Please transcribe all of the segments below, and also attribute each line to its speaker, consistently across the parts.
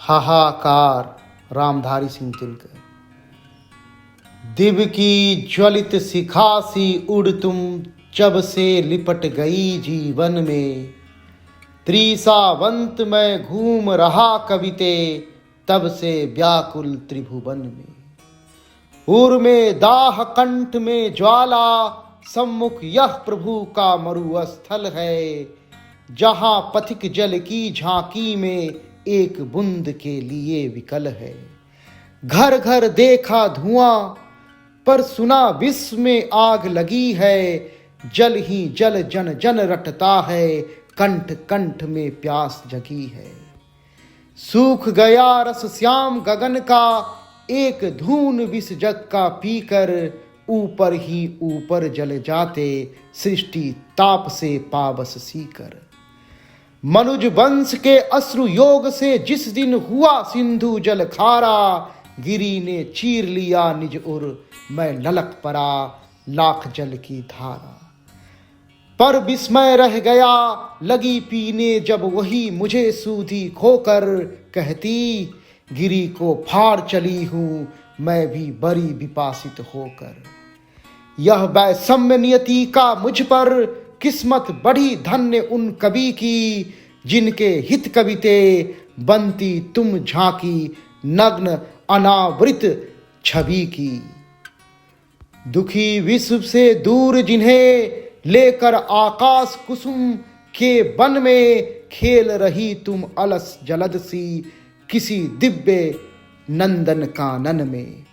Speaker 1: हाहाकार। रामधारी सिंह दिनकर। दिव्य की ज्वलित शिखा सी उड़ तुम जब से लिपट गई जीवन में। त्रिसावंत मैं घूम रहा कविते तब से व्याकुल त्रिभुवन में। उर में दाह कंठ में ज्वाला सम्मुख यह प्रभु का मरुस्थल है। जहां पथिक जल की झांकी में एक बूंद के लिए विकल है। घर घर देखा धुआं पर सुना विश्व में आग लगी है। जल ही जल जन जन रटता है कंठ कंठ में प्यास जगी है। सूख गया रस श्याम गगन का एक धून विष जग का पीकर। ऊपर ही ऊपर जल जाते सृष्टि ताप से पावस सीकर। मनुज वंश के अश्रु योग से जिस दिन हुआ सिंधु जल खारा। गिरी ने चीर लिया निज उर मैं ललक पड़ा लाख जल की धारा। पर विस्मय रह गया लगी पीने जब वही मुझे सूधी खोकर। कहती गिरी को फाड़ चली हूं मैं भी बड़ी विपासित होकर। यह वैषम्य नियति का मुझ पर किस्मत बड़ी धन्य उन कवि की। जिनके हित कविते बनती तुम झांकी नग्न अनावृत छवि की। दुखी विश्व से दूर जिन्हें लेकर आकाश कुसुम के वन में। खेल रही तुम अलस जलद सी किसी दिव्य नंदन कानन में।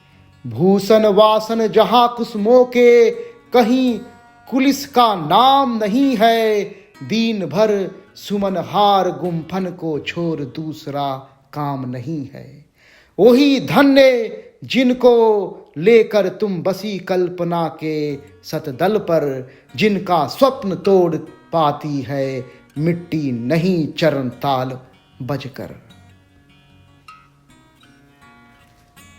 Speaker 1: भूषण वासन जहां कुसुमों के कहीं कुलिस का नाम नहीं है। दीन भर सुमन हार गुम्फन को छोड़ दूसरा काम नहीं है। वही धन्य जिनको लेकर तुम बसी कल्पना के सतदल पर। जिनका स्वप्न तोड़ पाती है मिट्टी नहीं चरण ताल बजकर।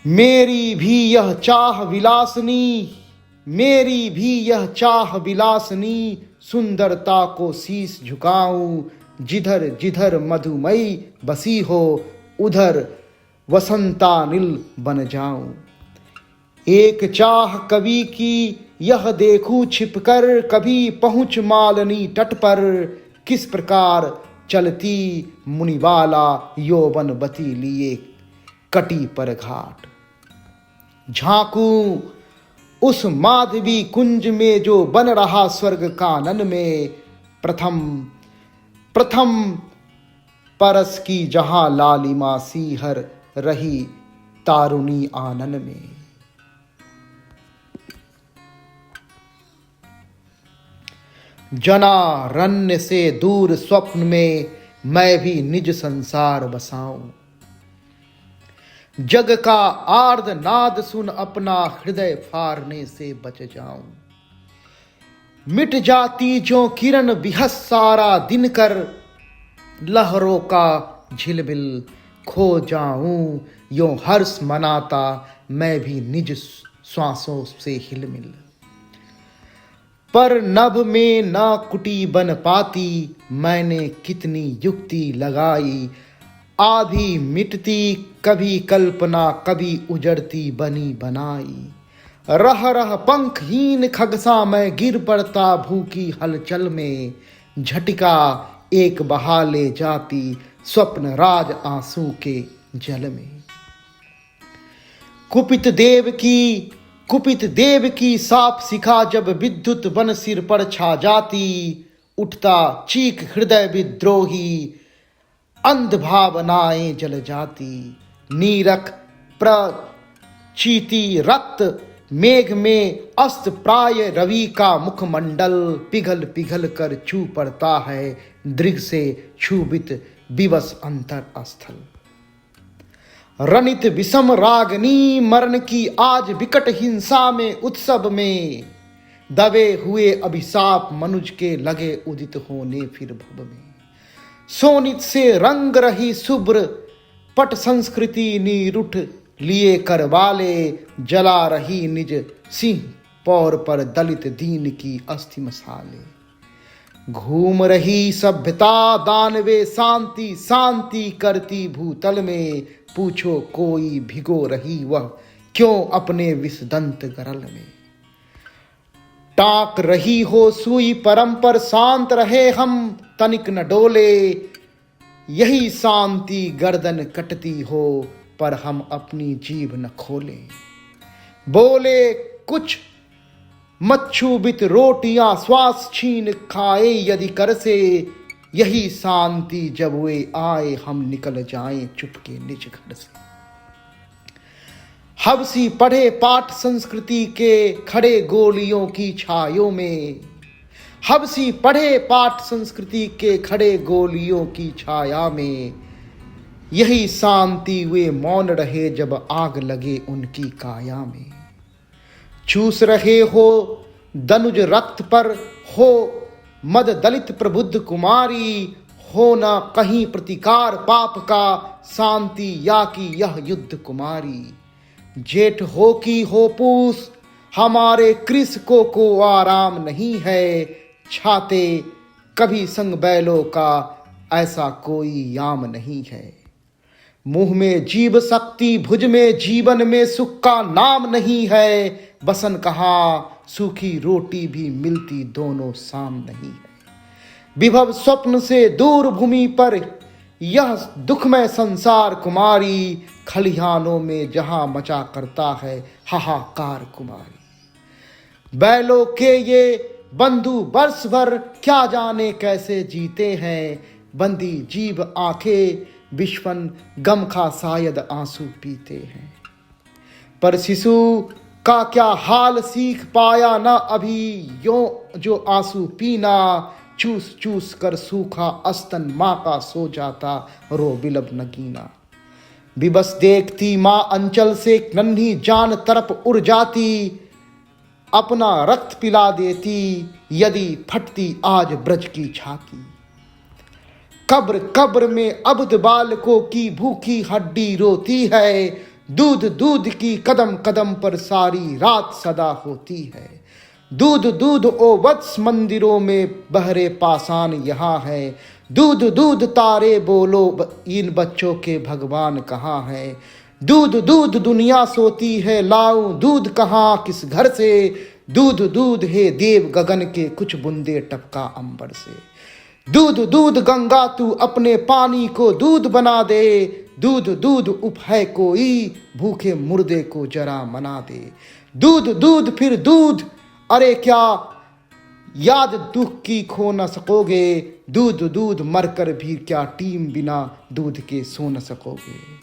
Speaker 1: मेरी भी यह चाह विलासनी मेरी भी यह चाह विलासनी। सुंदरता को शीश झुकाऊं जिधर जिधर मधुमई बसी हो उधर वसंतानिल बन जाऊं। एक चाह कवि की यह देखूं छिपकर कभी पहुंच मालनी तट पर। किस प्रकार चलती मुनिवाला यौवनवती लिए कटी पर घाट। झांकूं उस माधवी कुंज में जो बन रहा स्वर्ग कानन में। प्रथम परस की जहां लालिमा सीहर रही तारुणी आनन में। जनारण्य से दूर स्वप्न में मैं भी निज संसार बसाऊं। जग का आर्द नाद सुन अपना हृदय फाड़ने से बच जाऊं। मिट जाती जो किरण बिहस सारा दिन कर। लहरों का झिलमिल खो जाऊं। यो हर्ष मनाता मैं भी निज श्वासों से हिलमिल। पर नभ में ना कुटी बन पाती मैंने कितनी युक्ति लगाई। आधी मिटती कभी कल्पना कभी उजड़ती बनी बनाई। रह रह पंखहीन खगसा मैं गिर पड़ता भूखी हलचल में। झटिका एक बहा ले जाती स्वप्न राज आंसू के जल में। कुपित देव की साप शिखा जब विद्युत बन सिर पर छा जाती। उठता चीख हृदय विद्रोही अंध भावनाएं जल जाती। नीरख प्रचीति रक्त मेघ में अस्त प्राय रवि का मुखमंडल। पिघल पिघल कर छू पड़ता है दृग से क्षुभित विवश अंतर स्थल। रनित विषम रागनी मरण की आज विकट हिंसा में उत्सव में। दबे हुए अभिशाप मनुज के लगे उदित होने फिर भव में। सोनित से रंग रही शुभ्र पट संस्कृति निरुठ लिए करवाले। जला रही निज सिंह पौर पर दलित दीन की अस्थि मसाले। घूम रही सभ्यता दानवे शांति शांति करती भूतल में, पूछो कोई भिगो रही वह क्यों अपने विषदंत गरल में। टाक रही हो सुई परम पर शांत रहे हम तनिक न डोले, यही शांति गर्दन कटती हो पर हम अपनी जीभ न खोले। बोले कुछ मच्छुबित रोटियां श्वास छीन खाए यदि कर से, यही शांति जब वे आए हम निकल जाएं चुपके निज घर से। हबसी पढ़े पाठ संस्कृति के खड़े गोलियों की छायों में, हबसी पढ़े पाठ संस्कृति के खड़े गोलियों की छाया में, यही शांति वे मौन रहे जब आग लगे उनकी काया में। चूस रहे हो दनुज रक्त पर हो मद दलित प्रबुद्ध कुमारी, हो न कहीं प्रतिकार पाप का शांति या कि यह युद्ध कुमारी। जेठ हो कि हो पूस हमारे कृषकों को आराम नहीं है, छाते कभी संग बैलों का ऐसा कोई याम नहीं है। मुंह में जीव शक्ति भुज में जीवन में सुख का नाम नहीं है, बसन कहा सूखी रोटी भी मिलती दोनों शाम नहीं है। विभव स्वप्न से दूर भूमि पर यह दुखमय संसार कुमारी, खलिहानों में जहां मचा करता है हाहाकार कुमारी। बैलों के ये बंधु वर्ष भर क्या जाने कैसे जीते हैं, बंदी जीव आंखें विश्वन गम खा शायद आंसू पीते हैं। पर शिशु का क्या हाल सीख पाया न अभी यो जो आंसू पीना, चूस चूस कर सूखा अस्तन माँ का सो जाता रो बिलब नगीना। विबस देखती माँ अंचल से नन्ही जान तरफ उड़ जाती, अपना रक्त पिला देती यदि फटती आज ब्रज की छाती। कब्र कब्र में अबद बालकों की भूखी हड्डी रोती है, दूध दूध की कदम कदम पर सारी रात सदा होती है। दूध दूध ओ वत्स मंदिरों में बहरे पाषाण यहाँ है, दूध दूध तारे बोलो इन बच्चों के भगवान कहाँ है। दूध दूध दुनिया सोती है लाऊं दूध कहाँ किस घर से, दूध दूध है देव गगन के कुछ बूंदे टपका अंबर से। दूध दूध गंगा तू अपने पानी को दूध बना दे, दूध दूध उप है कोई भूखे मुर्दे को जरा मना दे। दूध दूध फिर दूध अरे क्या याद दुख की खो न सकोगे, दूध दूध मरकर भी क्या टीम बिना दूध के सो न सकोगे।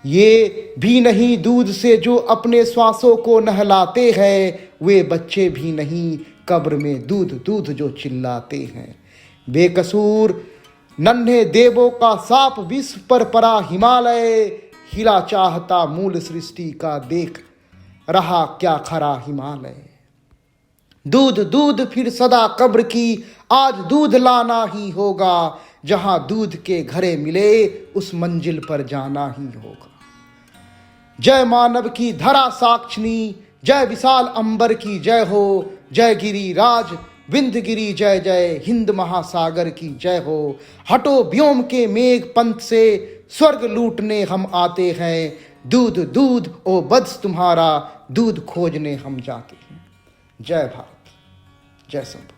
Speaker 1: ये भी नहीं दूध से जो अपने श्वासों को नहलाते हैं, वे बच्चे भी नहीं कब्र में दूध दूध जो चिल्लाते हैं। बेकसूर नन्हे देवों का साप विश्व पर परा हिमालय, हिला चाहता मूल सृष्टि का देख रहा क्या खरा हिमालय। दूध दूध फिर सदा कब्र की आज दूध लाना ही होगा, जहां दूध के घरे मिले उस मंजिल पर जाना ही होगा। जय मानव की धरा साक्षिणी, जय विशाल अंबर की जय हो, जय गिरिराज विंध्यगिरि जय जय, हिंद महासागर की जय हो। हटो व्योम के मेघ पंथ से स्वर्ग लूटने हम आते हैं, दूध दूध ओ वत्स तुम्हारा दूध खोजने हम जाते हैं। जय भारत, जय शंभू।